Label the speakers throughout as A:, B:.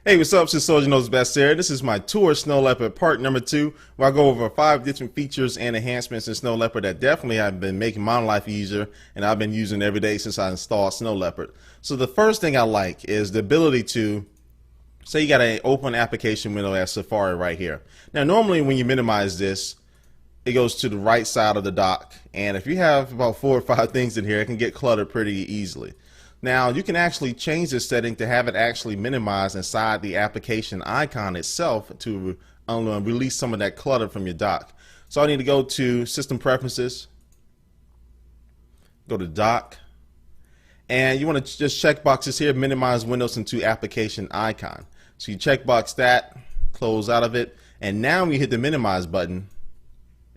A: Hey, what's up? This is Soldier Knows Best here. This is my tour of Snow Leopard part number 2, where I go over 5 different features and enhancements in Snow Leopard that definitely have been making my life easier, and I've been using every day since I installed Snow Leopard. So the first thing I like is the ability to, say you got an open application window at Safari right here. Now normally when you minimize this, it goes to the right side of the dock, and if you have about 4 or 5 things in here, it can get cluttered pretty easily. Now you can actually change this setting to have it actually minimize inside the application icon itself to release some of that clutter from your dock. So I need to go to System Preferences, go to Dock, and you want to just check boxes here, minimize windows into application icon. So you check box that, close out of it, and now when you hit the minimize button,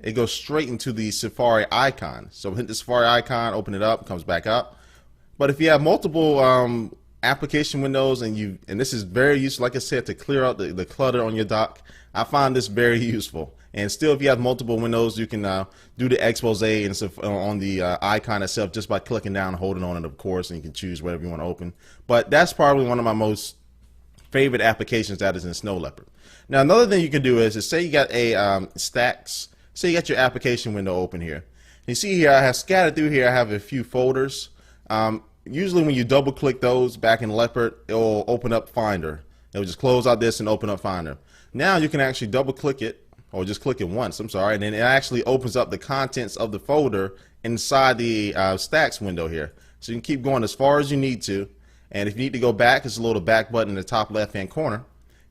A: it goes straight into the Safari icon. So hit the Safari icon, open it up, it comes back up. But if you have multiple application windows and this is very useful, like I said, to clear out the clutter on your dock, I find this very useful. And still, if you have multiple windows, you can do the expose and stuff on the icon itself just by clicking down and holding on it, of course, and you can choose whatever you want to open. But that's probably one of my most favorite applications that is in Snow Leopard. Now, another thing you can do is say you got a stacks, say you got your application window open here. You see here, I have scattered through here, I have a few folders. Usually when you double click those back in Leopard, it will open up Finder. It will just close out this and open up Finder. Now you can actually double click it, or just click it once, I'm sorry, and then it actually opens up the contents of the folder inside the stacks window here. So you can keep going as far as you need to, and if you need to go back, it's a little back button in the top left hand corner,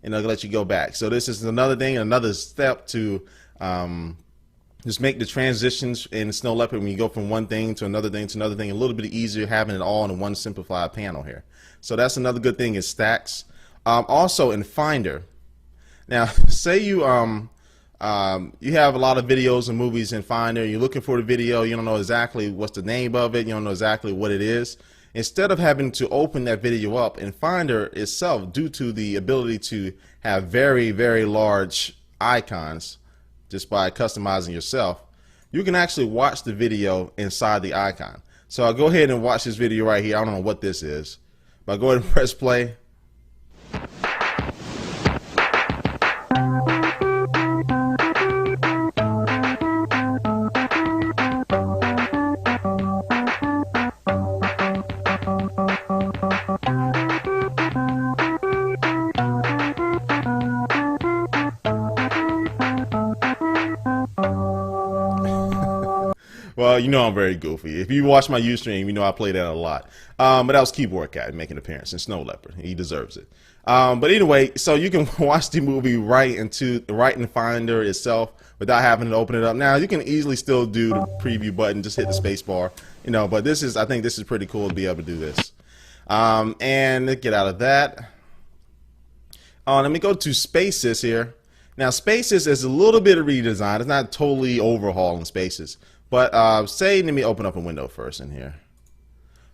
A: and it'll let you go back. So this is another thing, another step to just make the transitions in Snow Leopard when you go from one thing to another thing to another thing a little bit easier, having it all in one simplified panel here. So that's another good thing is stacks. Also in Finder. Now, say you have a lot of videos and movies in Finder. You're looking for the video. You don't know exactly what's the name of it. You don't know exactly what it is. Instead of having to open that video up in Finder itself, due to the ability to have very, very large icons, just by customizing yourself, you can actually watch the video inside the icon. So I'll go ahead and watch this video right here. I don't know what this is, but I'll go ahead and press play. Well, you know I'm very goofy. If you watch my Ustream, you know I play that a lot. But that was Keyboard Cat making an appearance in Snow Leopard. He deserves it. But anyway, so you can watch the movie right in Finder itself without having to open it up. Now you can easily still do the preview button, just hit the space bar, you know. But I think this is pretty cool to be able to do this. And let's get out of that. Let me go to Spaces here. Now Spaces is a little bit of redesign. It's not totally overhauling Spaces. But let me open up a window first in here.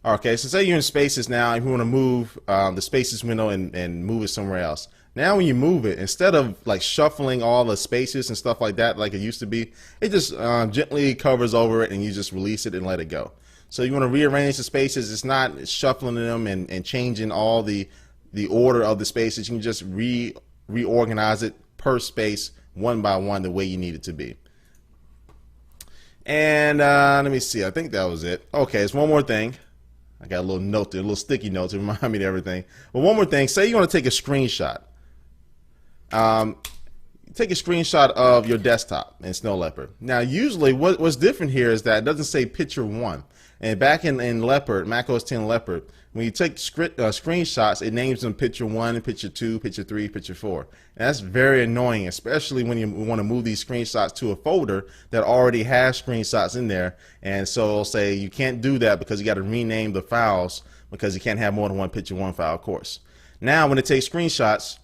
A: Okay, so say you're in Spaces now, if you want to move the Spaces window and move it somewhere else. Now when you move it, instead of like shuffling all the spaces and stuff like that like it used to be, it just gently covers over it and you just release it and let it go. So you want to rearrange the spaces, it's not shuffling them and changing all the order of the spaces. You can just reorganize it per space one by one the way you need it to be. And let me see, I think that was it. Okay, it's one more thing. I got a little note there, a little sticky note to remind me of everything. But one more thing, say you want to take a screenshot. Take a screenshot of your desktop in Snow Leopard. Now usually what's different here is that it doesn't say picture 1. And back in Leopard, macOS 10 Leopard, when you take screenshots, it names them picture 1, picture 2, picture 3, picture 4. And that's very annoying, especially when you want to move these screenshots to a folder that already has screenshots in there. And so it'll say you can't do that because you got to rename the files because you can't have more than one picture 1 file, of course. Now when it takes screenshots,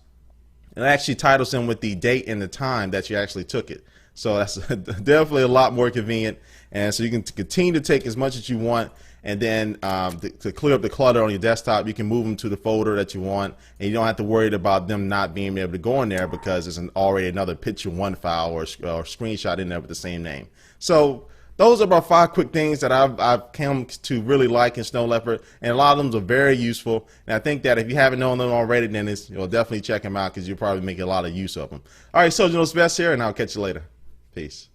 A: it actually titles them with the date and the time that you actually took it. So that's definitely a lot more convenient, and so you can continue to take as much as you want, and then to clear up the clutter on your desktop, you can move them to the folder that you want, and you don't have to worry about them not being able to go in there because there's already another picture 1 file or screenshot in there with the same name. So those are about 5 quick things that I've come to really like in Snow Leopard, and a lot of them are very useful. And I think that if you haven't known them already, then you'll definitely check them out because you'll probably make a lot of use of them. All right, Soldier Knows Best here, and I'll catch you later. Peace.